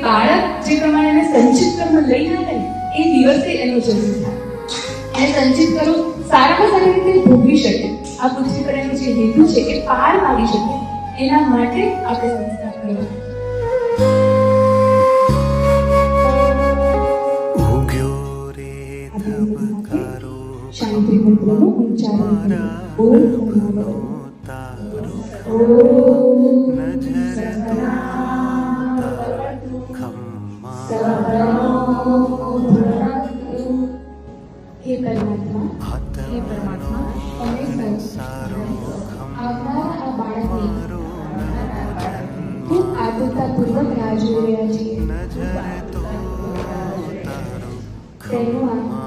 બાળક જે પ્રમાણે એને સંચિત કર્મ લઈને આવે ને એ દિવસે એનો જન્મ થાય. એને સંચિત કર્મ સારામાં સારી રીતે ભોગવી શકે, આ પૃથ્વી પર એનો જે હેતુ છે એ પાર પાડી શકે, એના માટે આપણે સંસ્કાર કરવા. શાંતિ મંત્રનો ઉચ્ચારણ કરો. ઓમ હે પરમાત્મા, અમે આવનારા આ બાળકની ખૂબ આતુરતાપૂર્વક રાહ જોઈ રહ્યા છીએ. તેનું આ